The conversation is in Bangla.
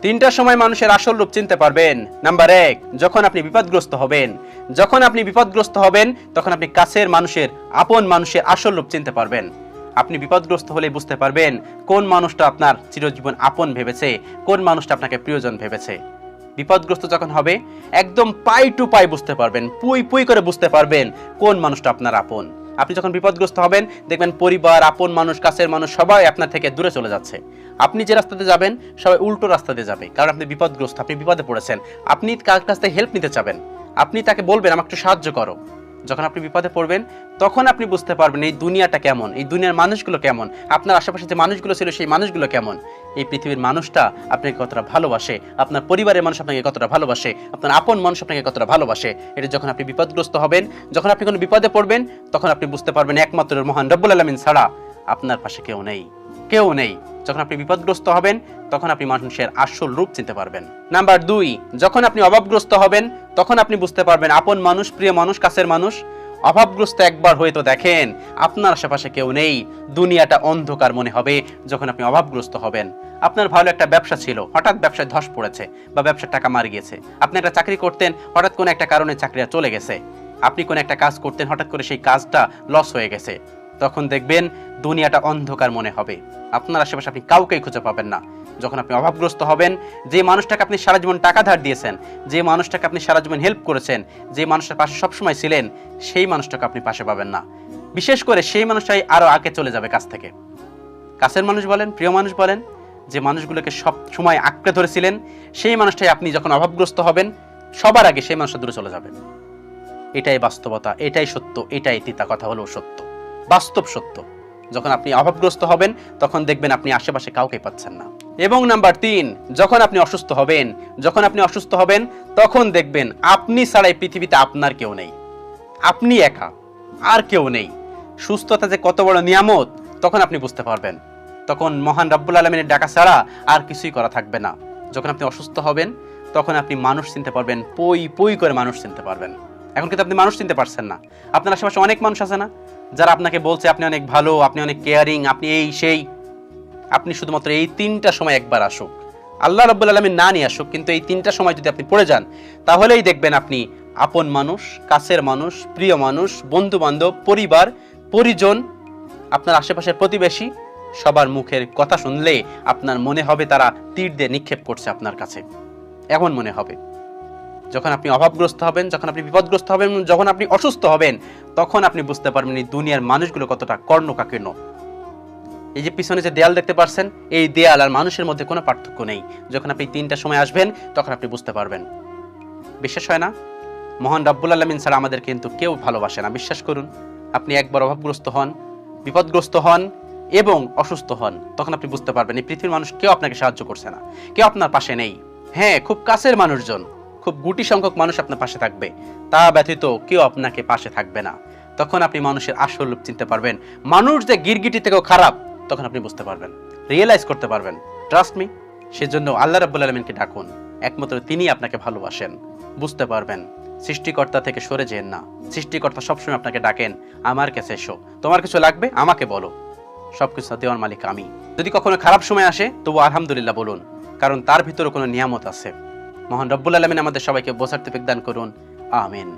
তিনটার সময় মানুষের আসল রূপ চিনতে পারবেন। নাম্বার 1, যখন আপনি বিপদগ্রস্ত হবেন। যখন আপনি বিপদগ্রস্ত হবেন তখন আপনি কাছের মানুষের, আপন মানুষের আসল রূপ চিনতে পারবেন। আপনি বিপদগ্রস্ত হলে বুঝতে পারবেন কোন মানুষটা আপনার চিরজীবন আপন ভেবেছে, কোন মানুষটা আপনাকে প্রিয়জন ভেবেছে। বিপদগ্রস্ত যখন হবে একদম পাই টু পাই বুঝতে পারবেন, পুই পুই করে বুঝতে পারবেন কোন মানুষটা আপনার আপন। আপনি যখন বিপদগ্রস্ত হবেন দেখবেন পরিবার, আপন মানুষ, কাছের মানুষ সবাই আপনার থেকে দূরে চলে যাচ্ছে। আপনি যে রাস্তাতে যাবেন সবাই উল্টো রাস্তাতে যাবে, কারণ আপনি বিপদগ্রস্ত, আপনি বিপদে পড়েছেন। আপনি কার কাছ থেকে হেল্প নিতে চাবেন, আপনি তাকে বলবেন আমাকে একটু সাহায্য করো। যখন আপনি বিপদে পড়বেন তখন আপনি বুঝতে পারবেন এই দুনিয়াটা কেমন, এই দুনিয়ার মানুষগুলো কেমন, আপনার আশেপাশে যে মানুষগুলো ছিল সেই মানুষগুলো কেমন, এই পৃথিবীর মানুষটা আপনাকে কতটা ভালোবাসে, আপনার পরিবারের মানুষ আপনাকে কতটা ভালোবাসে, আপনার আপন মানুষ আপনাকে কতটা ভালোবাসে। এটা যখন আপনি বিপদগ্রস্ত হবেন, যখন আপনি কোনো বিপদে পড়বেন তখন আপনি বুঝতে পারবেন একমাত্র মহান রব্বুল আলামিন ছাড়া আপনার পাশে কেউ নেই, কেউ নেই। যখন আপনি বিপদগ্রস্ত হবেন তখন আপনি মানুষের আসল রূপ চিনতে পারবেন। নাম্বার 2, যখন আপনি অভাবগ্রস্ত হবেন তখন আপনি বুঝতে পারবেন আপন মানুষ, প্রিয় মানুষ, কাছের মানুষ। অভাবগ্রস্ত একবার হয়ে তো দেখেন আপনার আশেপাশে কেউ নেই, দুনিয়াটা অন্ধকার মনে হবে যখন আপনি অভাবগ্রস্ত হবেন। আপনার ভালো একটা ব্যবসা ছিল, হঠাৎ ব্যবসায় ধস পড়েছে বা ব্যবসার টাকা মার গিয়েছে। আপনি একটা চাকরি করতেন, হঠাৎ কোনো একটা কারণে চাকরিটা চলে গেছে। আপনি কোনো একটা কাজ করতেন, হঠাৎ করে সেই কাজটা লস হয়ে গেছে। তখন দেখবেন দুনিয়াটা অন্ধকার মনে হবে, আপনার আশেপাশে আপনি কাউকেই খুঁজে পাবেন না। যখন আপনি অভাবগ্রস্ত হবেন, যে মানুষটাকে আপনি সারা জীবন টাকা ধার দিয়েছেন, যে মানুষটাকে আপনি সারা জীবন হেল্প করেছেন, যে মানুষটার পাশে সবসময় ছিলেন, সেই মানুষটাকে আপনি পাশে পাবেন না। বিশেষ করে সেই মানুষটাই আরো আগে চলে যাবে কাছ থেকে। কাছের মানুষ বলেন, প্রিয় মানুষ বলেন, যে মানুষগুলোকে সব সময় আঁকড়ে ধরেছিলেন, সেই মানুষটাই আপনি যখন অভাবগ্রস্ত হবেন সবার আগে সেই মানুষটা দূরে চলে যাবেন। এটাই বাস্তবতা, এটাই সত্য, এটাই তিতা কথা হলেও সত্য, বাস্তব সত্য। যখন আপনি অভাবগ্রস্ত হবেন তখন দেখবেন আপনি আশেপাশে কাউকে পাচ্ছেন না। এবং নাম্বার 3, যখন আপনি অসুস্থ হবেন, যখন আপনি অসুস্থ হবেন তখন দেখবেন আপনি ছাড়াই পৃথিবীতে আপনার কেউ নেই, আপনি একা, আর কেউ নেই। সুস্থতা যে কত বড় নিয়ামত তখন আপনি বুঝতে পারবেন। তখন মহান রব্বুল আলামিনের ডাকা ছাড়া আর কিছুই করা থাকবে না। যখন আপনি অসুস্থ হবেন তখন আপনি মানুষ চিনতে পারবেন, পই পই করে মানুষ চিনতে পারবেন। এখন কিন্তু আপনি মানুষ চিনতে পারছেন না। আপনার আশেপাশে অনেক মানুষ আছে না, যারা আপনাকে বলছে আপনি অনেক ভালো, আপনি অনেক কেয়ারিং, আপনি এই সেই। আপনি শুধুমাত্র এই 3টা সময় একবার আসুক, আল্লাহ রাব্বুল আলামিন না নিয়ে আসুক, কিন্তু এই 3টা সময় যদি আপনি পড়ে যান তাহলেই দেখবেন আপনি আপন মানুষ, কাছের মানুষ, প্রিয় মানুষ, বন্ধু বান্ধব, পরিবার, পরিজন, আপনার আশেপাশের প্রতিবেশী সবার মুখের কথা শুনলে আপনার মনে হবে তারা তীর দিয়ে নিক্ষেপ করছে আপনার কাছে, এমন মনে হবে। যখন আপনি অভাবগ্রস্ত হবেন, যখন আপনি বিপদগ্রস্ত হবেন, যখন আপনি অসুস্থ হবেন তখন আপনি বুঝতে পারবেন এই দুনিয়ার মানুষগুলো কতটা কর্ণকাকীর্ণ। এই যে পিছনে যে দেয়াল দেখতে পাচ্ছেন, এই দেয়াল আর মানুষের মধ্যে কোনো পার্থক্য নেই। যখন আপনি 3টার সময় আসবেন তখন আপনি বুঝতে পারবেন। বিশ্বাস হয় না? মহান রব্বুল আলামিন ছাড়া আমাদের কিন্তু কেউ ভালোবাসে না। বিশ্বাস করুন, আপনি একবার অভাবগ্রস্ত হন, বিপদগ্রস্ত হন এবং অসুস্থ হন, তখন আপনি বুঝতে পারবেন এই পৃথিবীর মানুষ কেউ আপনাকে সাহায্য করছে না, কেউ আপনার পাশে নেই। হ্যাঁ, খুব কাছের মানুষজন, খুব গুটি সংখ্যক মানুষ আপনার পাশে থাকবে, তা ব্যতীত কেউ আপনাকে পাশে থাকবে না। তখন আপনি মানুষের আসল রূপ চিনতে পারবেন। মানুষ যে গিরগিটি থেকেও খারাপ তখন আপনি বুঝতে পারবেন, রিয়েলাইজ করতে পারবেন। Trust me. সেজন্য আল্লাহ রাব্বুল আলামিনকে ডাকুন, একমাত্র তিনি আপনাকে ভালোবাসেন। বুঝতে পারবেন সৃষ্টিকর্তা থেকে সরে যেন না। সৃষ্টিকর্তা সবসময় আপনাকে ডাকেন, আমার কাছে এসো, তোমার কিছু লাগবে আমাকে বলো, সবকিছু দেওয়ার মালিক আমি। যদি কখনো খারাপ সময় আসে তবু আলহামদুলিল্লাহ বলুন, কারণ তার ভিতরে কোনো নিয়ামত আছে। মহান রব্বুল আলামিন আমাদের সবাইকে বোঝার তৌফিক দান করুন। আমিন।